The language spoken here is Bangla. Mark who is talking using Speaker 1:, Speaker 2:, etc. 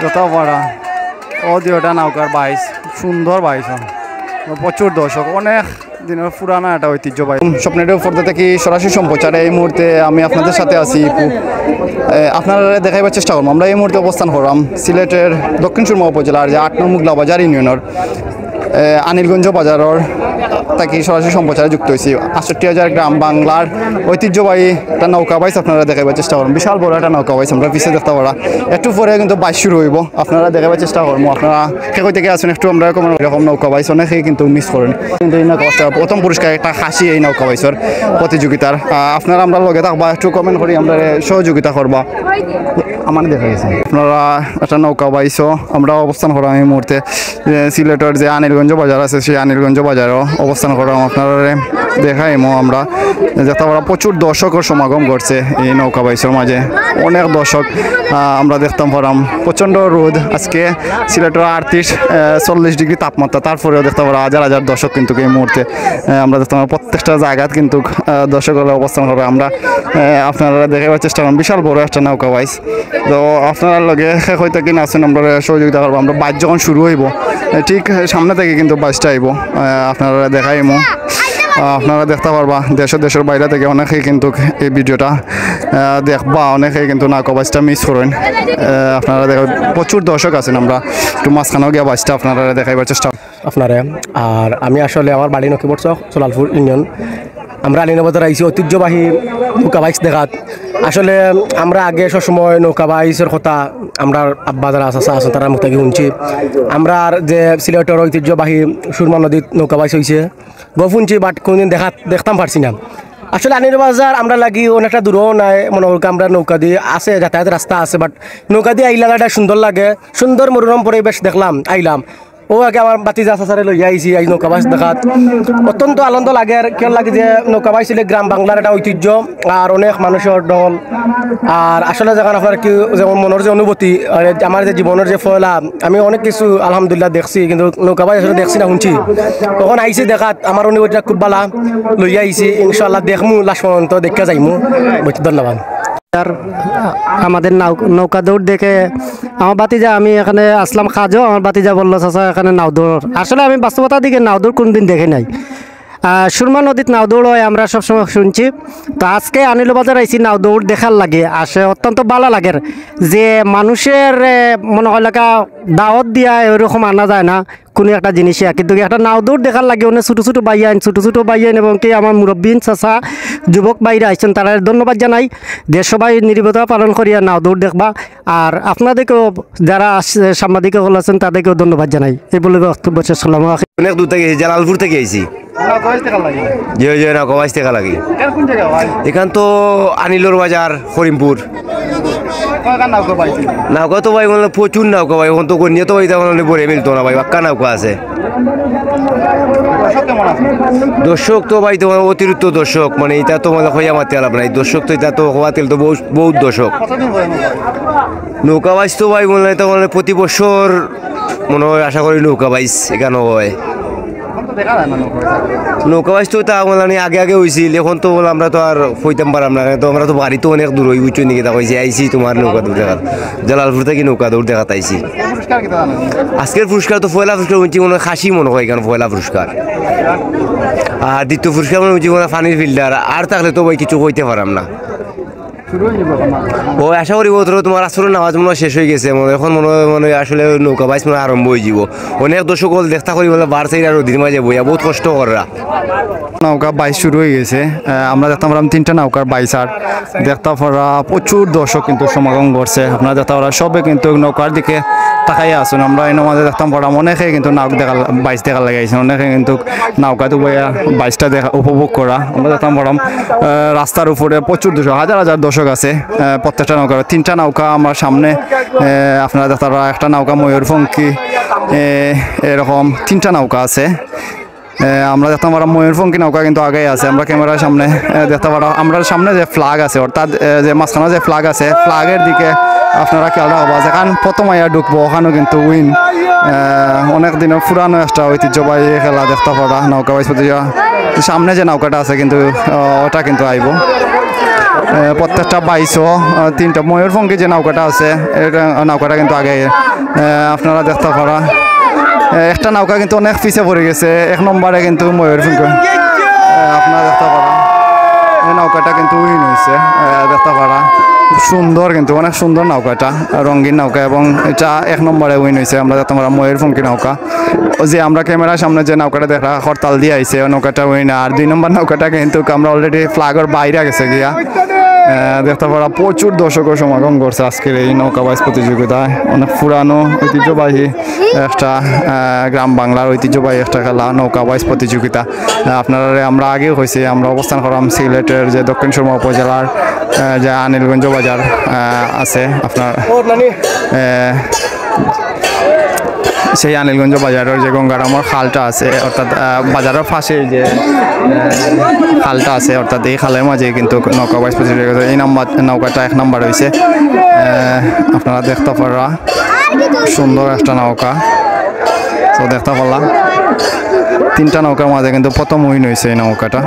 Speaker 1: যত পারা অডিওটা নৌকার বাইস সুন্দর বাইস প্রচুর দর্শক অনেক দিনের পুরানা একটা ঐতিহ্যবাহী স্বপ্নের উপর থেকে সরাসরি সম্প্রচারে এই মুহূর্তে আমি আপনাদের সাথে আছি আপনারা দেখাইবার চেষ্টা করবো। আমরা এই মুহূর্তে অবস্থান করলাম সিলেটের দক্ষিণ সুরমা উপজেলার যে ৮ নং মুগলা বাজার ইউনিয়নের আনিলগঞ্জ বাজারের তাকে সরাসরি সম্প্রচারে যুক্ত হয়েছি। ৬৮,০০০ গ্রাম বাংলার ঐতিহ্যবাহী একটা নৌকা বাইস আপনারা দেখাবার চেষ্টা করুন। বিশাল বড় একটা নৌকা বাইস আমরা পিছিয়ে দেখতে পারা একটু পরে কিন্তু বাইস শুরু হইব, আপনারা দেখাবার চেষ্টা করবো। আপনারা সেখান থেকে আসুন একটু আমরা এরকম নৌকা বাইস অনেকেই কিন্তু মিস করেন। কিন্তু এই নৌকা প্রথম পুরস্কার একটা খাসি এই নৌকা বাইসের প্রতিযোগিতার আপনারা আমরা লগে থাকবা একটু কমেন্ট করি আমরা সহযোগিতা করবা। আমার দেখা গেছে আপনারা একটা নৌকা বাইসও আমরা অবস্থান করাম এই মুহূর্তে সিলেটের যে আনিলগঞ্জ বাজার আছে সেই আনিলগঞ্জ বাজারও অবস্থান করাম। আপনারা দেখাইমো আমরা যাতে আমরা প্রচুর দর্শকের সমাগম করছে এই নৌকা বাইসের মাঝে অনেক দর্শক আমরা দেখতাম পারাম। প্রচণ্ড রোদ আজকে সিলেটের ৩৮-৪০ ডিগ্রি তাপমাত্রা, তারপরেও দেখতে পারা হাজার হাজার দর্শক কিন্তু এই মুহূর্তে আমরা দেখতাম প্রত্যেকটা জায়গাত কিন্তু দর্শকের অবস্থান করে আমরা আপনারা দেখাবার চেষ্টা করলাম। বিশাল বড় একটা নৌকা বাইস তো আপনার লগে হয়তো কিনা আছেন আমরা সহযোগিতা করবো। আমরা বাইচ যখন শুরু হইব ঠিক সামনে থেকে কিন্তু বাইচটা আইব আপনারা দেখাইমো, আপনারা দেখতে পারবা। দেশের বাইরে থেকে অনেকেই কিন্তু এই ভিডিওটা দেখবা, অনেকেই কিন্তু নৌকা বাইচটা মিস করেন। আপনারা প্রচুর দর্শক আছেন, আমরা একটু মাঝখানেও গিয়ে বাইচটা আপনারা দেখাইবার চেষ্টা
Speaker 2: আপনারা। আর আমি আসলে আমার বাড়ি নকিবর চক সোলালপুর ইউনিয়ন। আমরা আলিনাবাজার আইসি ঐতিহ্যবাহী নৌকা বাইচ দেখাত। আসলে আমরা আগে সবসময় নৌকা বাইচের কথা আমরা আব্বা যারা আছে তারা মুখ থেকে শুনছি। আমরা যে সিলেটের ঐতিহ্যবাহী সুরমা নদীত নৌকা বাইচ হয়েছে শুনছি, বাট কোনোদিন দেখতাম পারছি না। আসলে আলিনাবাজার আমরা লাগি অনেকটা দূরও নাই, মনে করি আমরা নৌকা দিয়ে আছে যাতায়াতের রাস্তা আছে, বাট নৌকা দিয়ে আইলাগাটা সুন্দর লাগে, সুন্দর মনোরম পরিবেশ দেখলাম আইলাম। ও আগে আমার বাতিজা চাচারে লই আইছি আজ নৌকা বাইচ দেখাত অত্যন্ত আনন্দ লাগে। আর কেউ লাগে যে নৌকা বাইচ ছিল গ্রাম বাংলার একটা ঐতিহ্য আর অনেক মানুষের দল। আর আসলে যখন আপনার কি যেমন মনের যে অনুভূতি আমার যে জীবনের যে ফয়লা আমি অনেক কিছু আলহামদুলিল্লাহ দেখছি, কিন্তু নৌকা বাইচ আসলে দেখছি না শুনছি। তখন আইসি দেখাত আমার অনুভূতিটা খুব ভালো লই আইছি। ইনশাল্লাহ দেখমু লাস্ট পর্যন্ত দেখা যাইমু। ধন্যবাদ।
Speaker 3: আমাদের নৌকা দৌড় দেখে আমার বাতিজা, আমি এখানে আসলাম কাজও, আমার বাতিজা বললো চাচা এখানে নাও দৌড়। আসলে আমি বাস্তবতার দিকে নাও দৌড় কোনোদিন দেখে নাই। সুরমা নদীত নাও দৌড় হয় আমরা সবসময় শুনছি। তো আজকে আনিলবাজার আইসি নাও দৌড় দেখার লাগে আসে অত্যন্ত ভালো লাগে। যে মানুষের মনে হয় লেখা দাওয়াত দিয়া এরকম আনা যায় না কোনো একটা জিনিসে, কিন্তু একটা নাও দৌড় দেখার লাগে অনেক ছোটো ছোটো বাইয়াইন এবং কি আমার মুরব্বীন চাচা যুবক বাইরে আসছেন তারা ধন্যবাদ জানাই। যে সবাই নিরাপত্তা পালন করিয়া নাও দৌড় দেখবা। আর আপনাদেরকেও যারা সাংবাদিক হল আছেন তাদেরকেও ধন্যবাদ জানাই। এই বলে বক্তব্য শেষ করলাম।
Speaker 4: অনেক দূর থেকে জালালপুর থেকে আইছি। নৌকা বাইচ দেখা লাগে এখান তো আনিলোর বাজার করিমপুর। নৌকা তো ভাই মানে প্রচুর নৌকা ভাই, এখন তো নিয়ে তো ভাই বলে মিলতো না ভাই, বাক্কা নৌকা আছে। দর্শক তো ভাই তোমার অতিরিক্ত দর্শক, মানে এটা তো মানে হইয়া মারতে আলাপ নাই। দর্শক তো এটা তো হওয়া তেল তো বহুত দর্শক। নৌকা বাইচ তো ভাই মনে হয় তো মানে প্রতি বছর মনে হয় আশা করি নৌকা বাইচ এখানে হয়। নৌকা বাইচ তো তা মানে আগে হয়েছিল, এখন তো আমরা তো আর হইতাম পারাম না। তো আমরা তো বাড়িতে অনেক দূর হই উচ্চ নিকে হয়েছি আইসি তোমার নৌকা দৌড় দেখাত, জালালপুর থেকে নৌকা দৌড় দেখাত আইসি। আজকের পুরস্কার তো পয়লা পুরস্কার হচ্ছে মনে হয় খাসি মনে হয় এখানে পয়লা পুরস্কার। আর দ্বিতীয় পুরস্কার মনে হচ্ছে মানে পানির ফিল্টার। আর থাকলে তো ভাই কিছু হইতে পারাম না। ও আশা করি তোমার আসলে নামাজ মনে হয় শেষ হয়ে গেছে, এখন মনে হয় আসলে নৌকা বাইচ মনে আরম্ভ হয়ে যাব। অনেক দর্শক দেখা করি বলে বার সাইড আর দিন মাঝে বইয়া বহুত কষ্ট করা।
Speaker 1: নৌকা বাইচ শুরু হয়ে গেছে, আমরা দেখতাম পারলাম 3টা নৌকার বাইচ আর দেখতে পারা প্রচুর দর্শক কিন্তু সমাগম করছে। আপনারা দেখতে পারা সবে কিন্তু নৌকার দিকে তাকাই আসুন। আমরা এই মাঝে দেখতাম পারলাম অনেকে কিন্তু বাইচ দেখার লাগাইছে, অনেকে কিন্তু নৌকাতে বইয়া বাইচটা দেখা উপভোগ করা। আমরা দেখতাম পারলাম রাস্তার উপরে প্রচুর দর্শক, হাজার হাজার দর্শক আছে প্রত্যেকটা নৌকা। 3টা নৌকা আমার সামনে আপনারা দেখতে পারা, একটা নৌকা ময়ূরপঙ্খী, এরকম 3টা নৌকা আছে। আমরা দেখতে পারা ময়ূরপঙ্খী নৌকা কিন্তু আগেই আছে। আমরা ক্যামেরার সামনে দেখতে পারা, আমরা সামনে যে ফ্ল্যাগ আছে অর্থাৎ যে মাঝখানে যে ফ্ল্যাগ আছে ফ্ল্যাগের দিকে আপনারা খেয়াল রাখবা। যেখানে প্রথম আইয়া ঢুকবো ওখানেও কিন্তু উইন অনেক দিনের পুরানো একটা ঐতিহ্যবাহী খেলা দেখতে পারা নৌকা বাইচ প্রতিযোগিতা। সামনে যে নৌকাটা আছে কিন্তু ওটা কিন্তু আইব। প্রত্যেকটা 2200 তিনটা ময়ূরপঙ্খী যে নৌকাটা আছে এটা নৌকাটা কিন্তু আগে আপনারা দেখতে পারা একটা নৌকা কিন্তু অনেক পিছিয়ে পড়ে গেছে 1 নম্বরে কিন্তু ময়ূরপঙ্খী আপনারা দেখতে পারা এই নৌকাটা কিন্তু উইন হয়েছে দেখতে পারা খুব সুন্দর কিন্তু অনেক সুন্দর নৌকাটা রঙিন নৌকা এবং এটা 1 নম্বরে উইন হয়েছে আমরা দেখতে পারা ময়ূরপঙ্খী নৌকা যে আমরা ক্যামেরার সামনে যে নৌকাটা দেখা হরতাল দিয়ে আইছে ওই নৌকাটা উইন আর 2 নম্বর নৌকাটা কিন্তু আমরা অলরেডি ফ্ল্যাগের বাইরে গেছে গিয়া দেখতে পারা প্রচুর দর্শকের সমাগম করছে আজকের এই নৌকাবাইজ প্রতিযোগিতায় অনেক পুরানো ঐতিহ্যবাহী একটা গ্রাম বাংলার ঐতিহ্যবাহী একটা খেলা নৌকাবাইজ প্রতিযোগিতা আপনারা আমরা আগেও হয়েছে আমরা অবস্থান করলাম সিলেটের যে দক্ষিণ সুরমা উপজেলার যে আনিলগঞ্জ বাজার আছে আপনার সেই আনিলগঞ্জ বাজারের যে গঙ্গারামর খালটা আছে অর্থাৎ বাজারের পাশে যে খালটা আছে অর্থাৎ এই খালের মাঝে কিন্তু নৌকাবাইজ প্রতিযোগিতা এই নৌকাটা 1 নম্বর হয়েছে আপনারা দেখতে পারা সুন্দর একটা নৌকা তো দেখতে পারলাম 3টা নৌকার মাঝে কিন্তু প্রথম উইন হয়েছে এই নৌকাটা।